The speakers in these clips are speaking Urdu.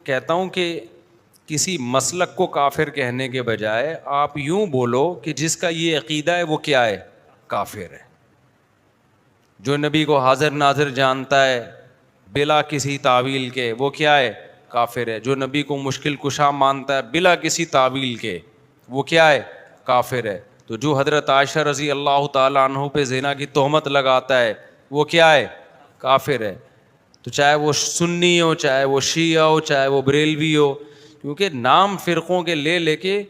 کہتا ہوں کہ کسی مسلک کو کافر کہنے کے بجائے آپ یوں بولو کہ جس کا یہ عقیدہ ہے وہ کیا ہے؟ کافر ہے. جو نبی کو حاضر ناظر جانتا ہے بلا کسی تعویل کے وہ کیا ہے؟ کافر ہے. جو نبی کو مشکل کشا مانتا ہے بلا کسی تعویل کے وہ کیا ہے؟ کافر ہے. تو جو حضرت عائشہ رضی اللہ تعالیٰ عنہ پہ زنا کی تہمت لگاتا ہے وہ کیا ہے؟ کافر ہے. تو چاہے وہ سنی ہو، چاہے وہ شیعہ ہو، چاہے وہ بریلوی ہو، کیونکہ نام فرقوں کے لے کے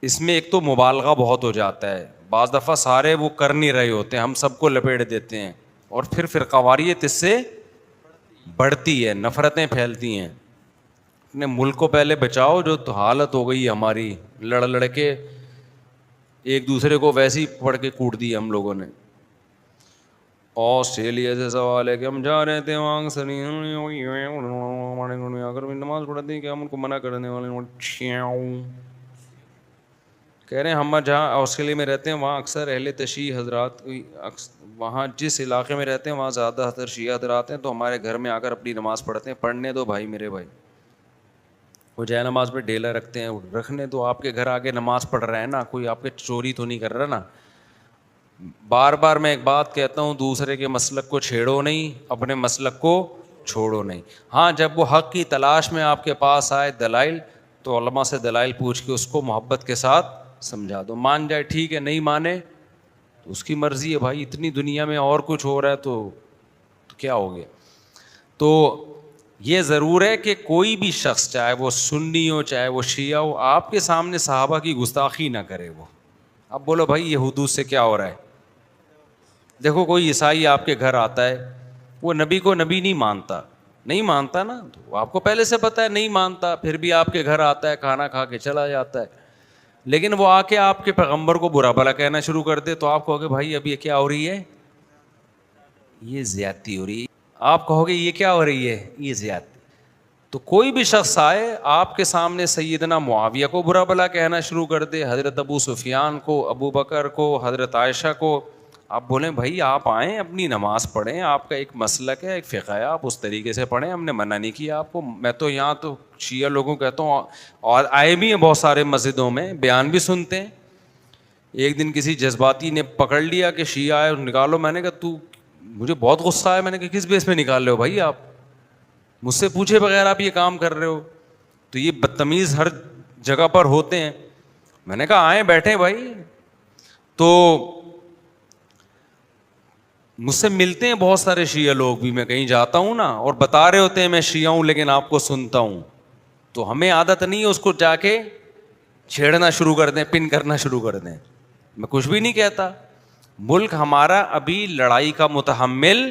اس میں ایک تو مبالغہ بہت ہو جاتا ہے. بعض دفعہ سارے وہ کر نہیں رہے ہوتے ہیں، ہم سب کو لپیٹ دیتے ہیں اور پھر فرقہ واریت اس سے بڑھتی ہے، نفرتیں پھیلتی ہیں. اپنے ملک کو پہلے بچاؤ. جو تو حالت ہو گئی ہماری، لڑ کے ایک دوسرے کو ویسے ہی پڑھ کے کوٹ دی ہم لوگوں نے. آسٹریلیا سے سوال ہے کہ ہم جا رہے تھے وہاں اگر نماز پڑھتے ہیں کہ ہم ان کو منع کرنے والے کہہ رہے ہیں. ہم جہاں آسٹریلیا میں رہتے ہیں وہاں اکثر اہل تشیع حضرات، وہاں جس علاقے میں رہتے ہیں وہاں زیادہ تر شیعہ حضرات ہیں، تو ہمارے گھر میں آ کر اپنی نماز پڑھتے ہیں. پڑھنے دو بھائی، میرے بھائی. وہ جائے نماز پہ ڈیلا رکھتے ہیں، رکھنے دو. آپ کے گھر آ کے نماز پڑھ رہے ہیں نا، کوئی آپ کے چوری تو نہیں کر رہا نا. بار بار میں ایک بات کہتا ہوں، دوسرے کے مسلک کو چھیڑو نہیں، اپنے مسلک کو چھوڑو نہیں. ہاں جب وہ حق کی تلاش میں آپ کے پاس آئے دلائل، تو علماء سے دلائل پوچھ کے اس کو محبت کے ساتھ سمجھا دو. مان جائے ٹھیک ہے، نہیں مانے تو اس کی مرضی ہے بھائی. اتنی دنیا میں اور کچھ ہو رہا ہے تو کیا ہو گیا. تو یہ ضرور ہے کہ کوئی بھی شخص، چاہے وہ سنی ہو چاہے وہ شیعہ ہو، آپ کے سامنے صحابہ کی گستاخی نہ کرے. وہ اب بولو بھائی یہ حدود سے کیا ہو رہا ہے. دیکھو کوئی عیسائی آپ کے گھر آتا ہے، وہ نبی کو نبی نہیں مانتا نا، تو آپ کو پہلے سے پتہ ہے نہیں مانتا، پھر بھی آپ کے گھر آتا ہے، کھانا کھا کے چلا جاتا ہے. لیکن وہ آ کے آپ کے پیغمبر کو برا بھلا کہنا شروع کر دے تو آپ کہو گے بھائی اب یہ کیا ہو رہی ہے؟ یہ زیادتی ہو رہی ہے. آپ کہو گے یہ کیا ہو رہی ہے؟ یہ زیادتی. تو کوئی بھی شخص آئے آپ کے سامنے سیدنا معاویہ کو برا بھلا کہنا شروع کر دے، حضرت ابو سفیان کو، ابو بکر کو، حضرت عائشہ کو، آپ بولیں بھائی آپ آئیں اپنی نماز پڑھیں، آپ کا ایک مسلک ہے، ایک فقہ ہے، آپ اس طریقے سے پڑھیں. ہم نے منع نہیں کیا آپ کو. میں تو یہاں تو شیعہ لوگوں کہتا ہوں، اور آئے بھی ہیں بہت سارے مسجدوں میں، بیان بھی سنتے ہیں. ایک دن کسی جذباتی نے پکڑ لیا کہ شیعہ آئے نکالو. میں نے کہا تو، مجھے بہت غصہ آیا. میں نے کہا کس بیس میں نکال رہے ہو بھائی؟ آپ مجھ سے پوچھے بغیر آپ یہ کام کر رہے ہو. تو یہ بدتمیز ہر جگہ پر ہوتے ہیں. میں نے کہا آئیں بیٹھیں بھائی. تو مجھ سے ملتے ہیں بہت سارے شیعہ لوگ بھی، میں کہیں جاتا ہوں نا اور بتا رہے ہوتے ہیں میں شیعہ ہوں لیکن آپ کو سنتا ہوں. تو ہمیں عادت نہیں ہے اس کو جا کے چھیڑنا شروع کر دیں، پن کرنا شروع کر دیں. میں کچھ بھی نہیں کہتا. ملک ہمارا ابھی لڑائی کا متحمل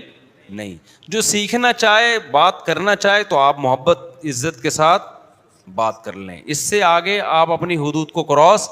نہیں. جو سیکھنا چاہے، بات کرنا چاہے تو آپ محبت عزت کے ساتھ بات کر لیں. اس سے آگے آپ اپنی حدود کو کراس